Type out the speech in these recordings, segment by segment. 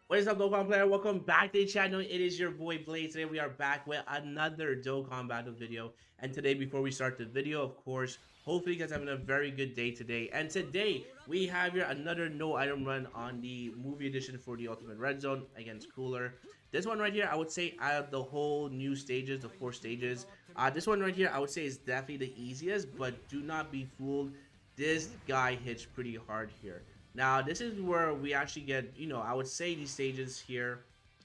What is up, Dokkan player? Welcome back to the channel. It is your boy Blaze. Today we are back with another Dokkan battle video. And today, before we start the video, of course, hopefully you guys are having a very good day today. And today we have here another no item run on the movie edition for the Ultimate Red Zone against Cooler. This one right here, I would say out of the whole new stages, the 4 stages, this one right here, I would say is definitely the easiest. But do not be fooled. This guy hits pretty hard here. Now, this is where we actually get, I would say these stages here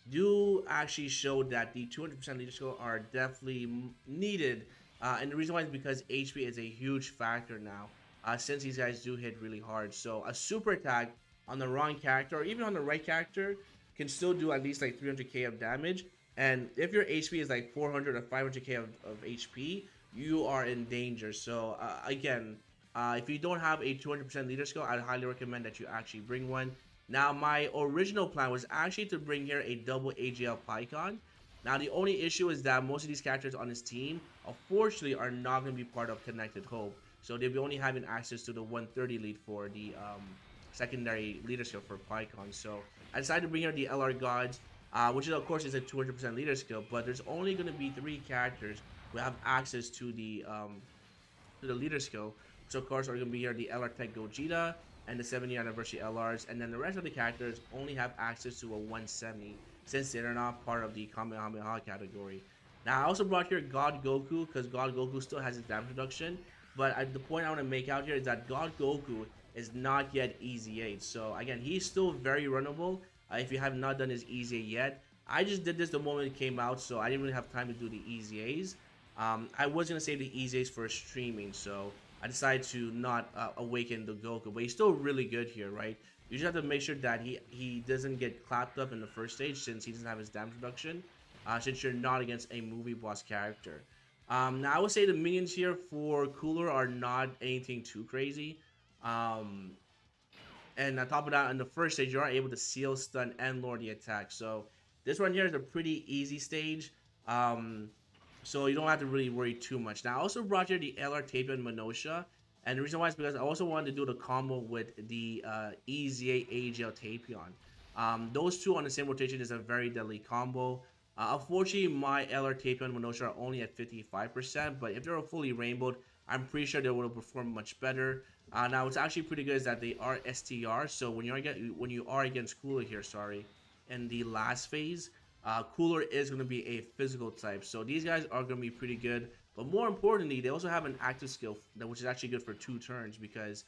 do actually show that the 200% leader skill are definitely needed. And the reason why is because HP is a huge factor now, since these guys do hit really hard. So a super attack on the wrong character or even on the right character can still do at least like 300k of damage. And if your HP is like 400 or 500k of HP, you are in danger. So again, if you don't have a 200% leader skill, I'd highly recommend that you actually bring one. Now, my original plan was actually to bring here a double AGL Pycon. Now, the only issue is that most of these characters on his team, unfortunately, are not going to be part of Connected Hope. So they'll be only having access to the 130 lead for the secondary leader skill for Pycon. So I decided to bring here the LR Gods, which is, of course, is a 200% leader skill. But there's only going to be 3 characters who have access to the leader skill. So of course are going to be here the LR Tech Gogeta and the 70th anniversary LRs, and then the rest of the characters only have access to a 170 since they're not part of the Kamehameha category. Now I also brought here God Goku because God Goku still has his damage reduction, but the point I want to make out here is that God Goku is not yet Easy 8. So again, he's still very runnable if you have not done his Easy 8 yet. I just did this the moment it came out, so I didn't really have time to do the Easy A's. I was going to save the Easy A's for streaming, so I decided to not awaken the Goku, but he's still really good here, right? You just have to make sure that he doesn't get clapped up in the first stage since he doesn't have his damage reduction, since you're not against a movie boss character. Now, I would say the minions here for Cooler are not anything too crazy. Um, and on top of that, in the first stage, you are able to seal, stun, and lure the attack. So this one here is a pretty easy stage. So you don't have to really worry too much. Now, I also brought here the LR Tapion Minosha. And the reason why is because I also wanted to do the combo with the EZA AGL Tapion. Those two on the same rotation is a very deadly combo. Unfortunately, my LR Tapion Minosha are only at 55%, but if they're fully rainbowed, I'm pretty sure they will perform much better. Now, what's actually pretty good is that they are STR, so when you are against Cooler here, sorry, in the last phase, Cooler is going to be a physical type. So these guys are going to be pretty good. But more importantly, they also have an active skill, which is actually good for 2 turns because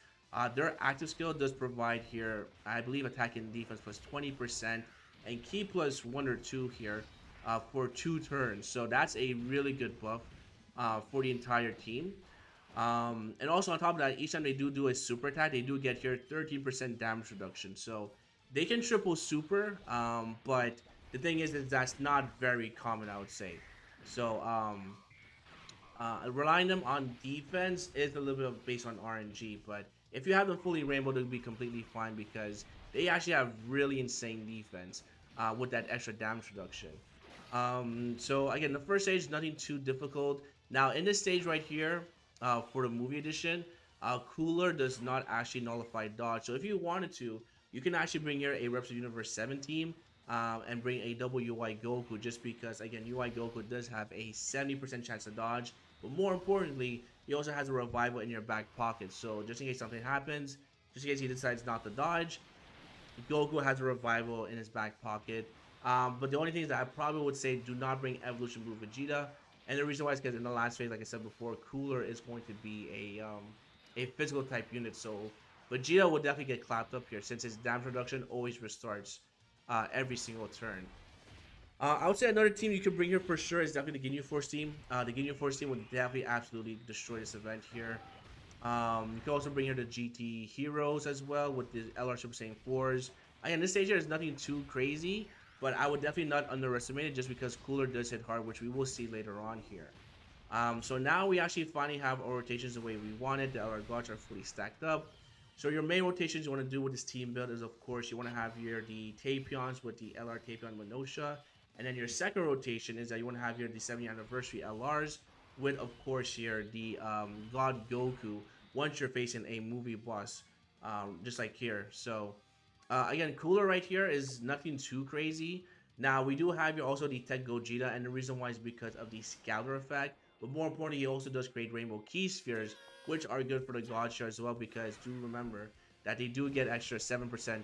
their active skill does provide here, I believe, attack and defense plus 20% and key plus 1 or 2 here for 2 turns. So that's a really good buff for the entire team. And also on top of that, each time they do a super attack, they do get here 13% damage reduction. So they can triple super, but the thing is that that's not very common, I would say. So relying them on defense is a little bit of based on RNG, but if you have them fully rainbow, they'll be completely fine because they actually have really insane defense with that extra damage reduction. So again, the first stage, nothing too difficult. Now in this stage right here, for the movie edition, Cooler does not actually nullify dodge. So if you wanted to, you can actually bring here a Reps of Universe 7 team and bring a double UI Goku just because, again, UI Goku does have a 70% chance to dodge. But more importantly, he also has a revival in your back pocket. So just in case something happens, just in case he decides not to dodge, Goku has a revival in his back pocket. But the only thing is that I probably would say do not bring Evolution Blue Vegeta. And the reason why is because in the last phase, like I said before, Cooler is going to be a physical type unit. So Vegeta will definitely get clapped up here since his damage reduction always restarts every single turn. I would say another team you could bring here for sure is definitely the Ginyu Force team. The Ginyu Force team would definitely absolutely destroy this event here. You can also bring here the GT Heroes as well with the LR Super Saiyan 4s. Again, this stage here is nothing too crazy, but I would definitely not underestimate it just because Cooler does hit hard, which we will see later on here. So now we actually finally have our rotations the way we wanted. The LR Gods are fully stacked up. So your main rotations you want to do with this team build is, of course, you want to have here the Tapions with the LR Tapion Minosha. And then your second rotation is that you want to have here the 70th anniversary LRs with, of course, here the God Goku once you're facing a movie boss, just like here. So Again, cooler right here is nothing too crazy. Now we do have here also the Tech Gogeta, and the reason why is because of the Scouter effect. But more importantly, he also does create Rainbow Key Spheres, which are good for the God Share as well. Because do remember that they do get extra 7%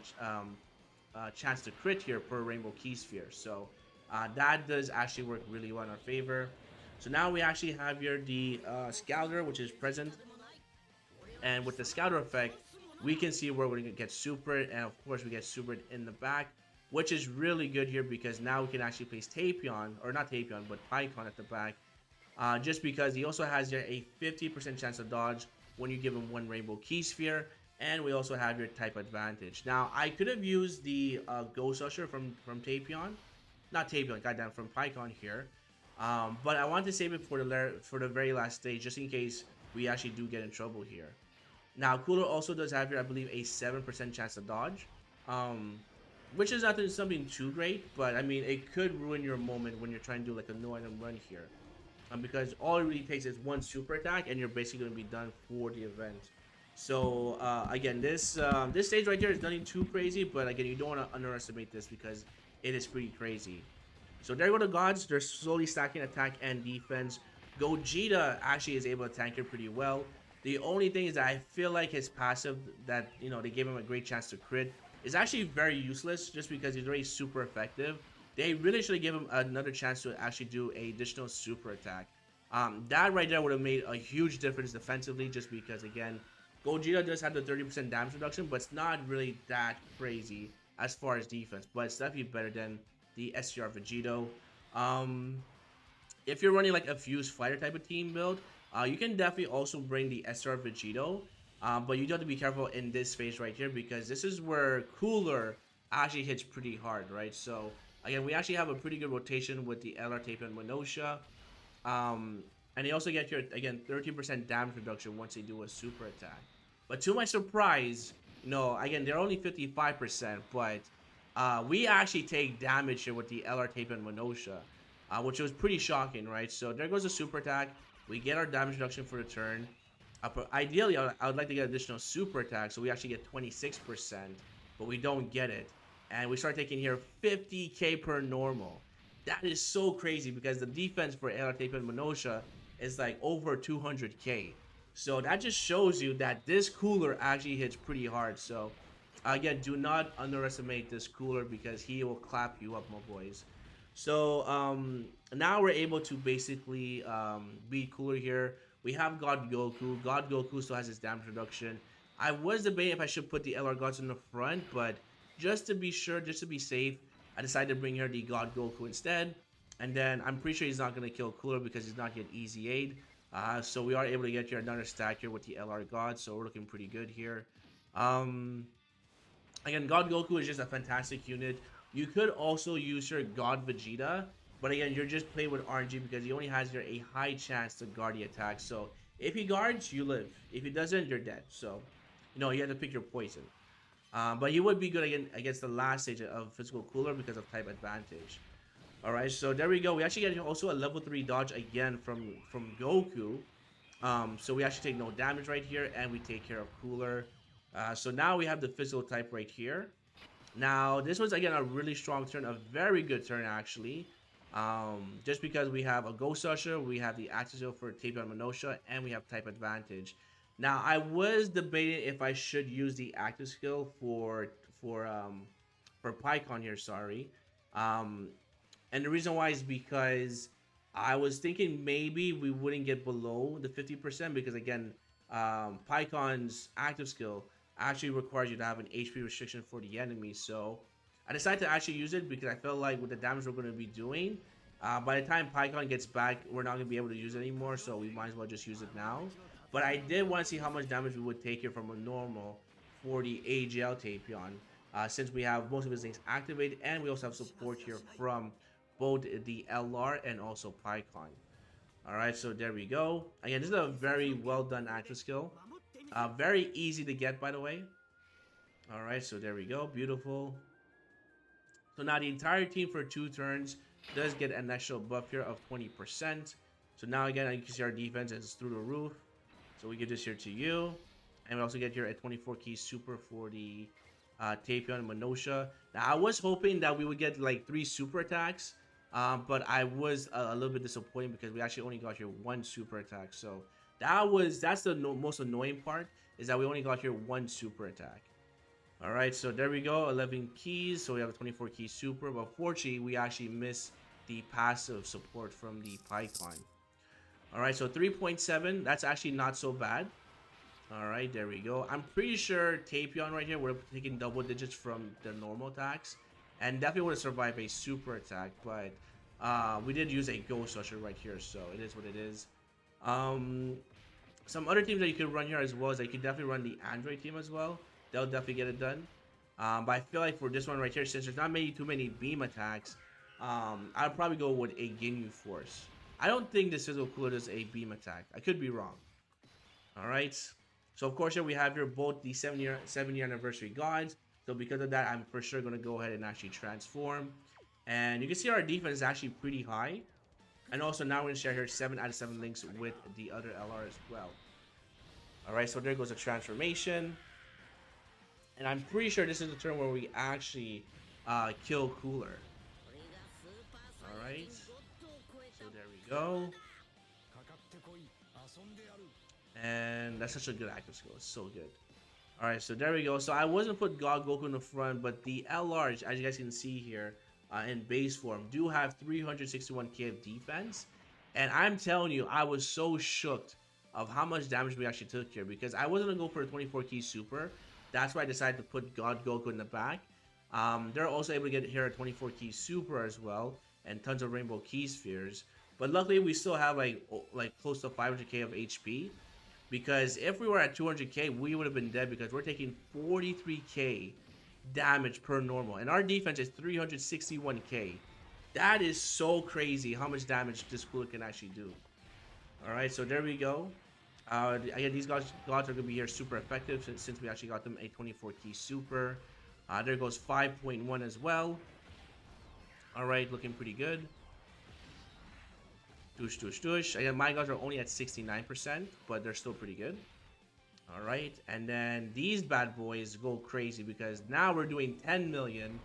chance to crit here per Rainbow Key Sphere. So that does actually work really well in our favor. So now we actually have here the Scouter, which is present, and with the Scouter effect, we can see where we're going to get supered, and of course we get supered in the back, which is really good here because now we can actually place Tapion, or not Tapion, but Pycon at the back, just because he also has here a 50% chance of dodge when you give him one Rainbow Key Sphere, and we also have your type advantage. Now, I could have used the Ghost Usher from Tapion, not Tapion, goddamn, from Pycon here, but I want to save it for the very last stage, just in case we actually do get in trouble here. Now, Cooler also does have here, I believe, a 7% chance to dodge, um, which is not something too great, but I mean, it could ruin your moment when you're trying to do like a no item run here. Because all it really takes is one super attack, and you're basically going to be done for the event. So, again, this stage right here is nothing too crazy, but again, you don't want to underestimate this because it is pretty crazy. So there go the gods. They're slowly stacking attack and defense. Gogeta actually is able to tank it pretty well. The only thing is that I feel like his passive that, they gave him a great chance to crit is actually very useless just because he's already super effective. They really should have given him another chance to actually do an additional super attack. That right there would have made a huge difference defensively just because, again, Gogeta does have the 30% damage reduction, but it's not really that crazy as far as defense. But it's definitely better than the SCR Vegito. Um, if you're running like a fused fighter type of team build, you can definitely also bring the SR Vegito, but you do have to be careful in this phase right here because this is where Cooler actually hits pretty hard, right? So again, we actually have a pretty good rotation with the LR Tape and Minosha, and they also get here again 13% damage reduction once they do a super attack. But to my surprise, again they're only 55%, but we actually take damage here with the LR Tape and Minosha, which was pretty shocking, right? So there goes a super attack. We get our damage reduction for the turn. Ideally, I would like to get additional super attack, so we actually get 26%, but we don't get it. And we start taking here 50k per normal. That is so crazy because the defense for LR Tape and Minosha is like over 200k. So that just shows you that this Cooler actually hits pretty hard. So again, do not underestimate this Cooler because he will clap you up, my boys. So now we're able to basically beat Cooler here. We have God Goku. God Goku still has his damage reduction. I was debating if I should put the LR Gods in the front, but just to be sure, just to be safe, I decided to bring here the God Goku instead. And then I'm pretty sure he's not going to kill Cooler because he's not yet easy aid. So we are able to get here another stack here with the LR Gods, so we're looking pretty good here. Again, God Goku is just a fantastic unit. You could also use your God Vegeta, but again, you're just playing with RNG because he only has here a high chance to guard the attack. So if he guards, you live. If he doesn't, you're dead. So, you have to pick your poison. But he would be good again against the last stage of Physical Cooler because of type advantage. Alright, so there we go. We actually get also a level 3 dodge again from Goku. So we actually take no damage right here, and we take care of Cooler. So now we have the physical type right here. Now, this was, again, a really strong turn, a very good turn, actually. Just because we have a Ghost Usher, we have the Axis for Tapion Minosha, and we have type advantage. Now, I was debating if I should use the active skill for Pycon here, sorry. And the reason why is because I was thinking maybe we wouldn't get below the 50% because, again, Pycon's active skill actually requires you to have an HP restriction for the enemy. So I decided to actually use it because I felt like with the damage we're going to be doing, by the time Pycon gets back, we're not going to be able to use it anymore. So we might as well just use it now. But I did want to see how much damage we would take here from a normal for the AGL Tapion. Since we have most of his things activated, and we also have support here from both the LR and also Pycon. Alright, so there we go. Again, this is a very well done active skill. Very easy to get, by the way. Alright, so there we go. Beautiful. So now the entire team for 2 turns does get an extra buff here of 20%. So now again, you can see our defense is through the roof. So we give this here to you. And we also get here a 24 key super for the Tapion, and Minosha. Now, I was hoping that we would get like 3 super attacks, but I was a little bit disappointed because we actually only got here 1 super attack. So that's the most annoying part, is that we only got here 1 super attack. All right, so there we go, 11 keys. So we have a 24 key super, but fortunately we actually missed the passive support from the Pycon. All right, so 3.7, that's actually not so bad. All right, there we go. I'm pretty sure Tapion right here would have taken double digits from the normal attacks and definitely would have survived a super attack, but we did use a Ghost Usher right here, so it is what it is. Some other teams that you could run here as well is that you could definitely run the Android team as well. They'll definitely get it done. But I feel like for this one right here, since there's not too many beam attacks, I'll probably go with a Ginyu Force. I don't think this physical cooler does a beam attack. I could be wrong. All right. So of course here we have here both the 7-year anniversary gods. So because of that, I'm for sure going to go ahead and actually transform. And you can see our defense is actually pretty high. And also now we're going to share here 7 out of 7 links with the other LR as well. Alright, so there goes a transformation. And I'm pretty sure this is the turn where we actually kill Cooler. Alright. So there we go. And that's such a good active skill. It's so good. Alright, so there we go. So I wasn't put God Goku in the front, but the LRs, as you guys can see here, in base form, do have 361k of defense. And I'm telling you, I was so shocked of how much damage we actually took here, because I wasn't going to go for a 24 key super. That's why I decided to put God Goku in the back. They're also able to get here a 24 key super as well, and tons of rainbow key spheres. But luckily, we still have like close to 500k of HP. Because if we were at 200k, we would have been dead, because we're taking 43k damage per normal. And our defense is 361k. That is so crazy how much damage this cooler can actually do. Alright, so there we go. Again, these gods are going to be here super effective since we actually got them a 24 key super. There goes 5.1 as well. Alright, looking pretty good. Douche, douche, douche. Again, my gods are only at 69%, but they're still pretty good. Alright, and then these bad boys go crazy because now we're doing 10 million,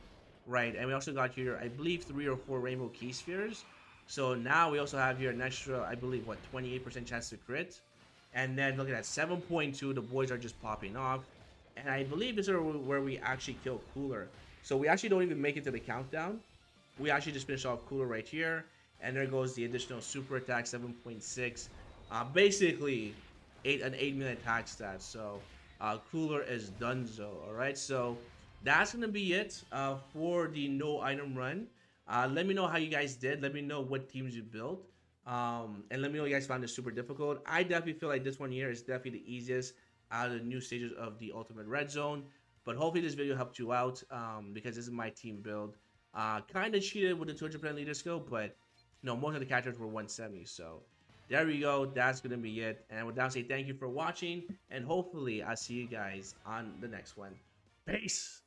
right? And we also got here, I believe, 3 or 4 rainbow key spheres. So now we also have here an extra, I believe, what, 28% chance to crit. And then look at that, 7.2, the boys are just popping off. And I believe this is where we actually kill Cooler. So we actually don't even make it to the countdown. We actually just finish off Cooler right here. And there goes the additional super attack, 7.6. Basically, an 8 million attack stat. So Cooler is donezo. Alright, so that's going to be it for the no item run. Let me know how you guys did. Let me know what teams you built. And let me know if you guys found this super difficult. I definitely feel like this one here is definitely the easiest out of the new stages of the Ultimate Red Zone. But hopefully this video helped you out because this is my team build. Kind of cheated with the 200% leader skill, but no, most of the characters were 170. So there we go. That's going to be it. And I would now say thank you for watching. And hopefully I'll see you guys on the next one. Peace.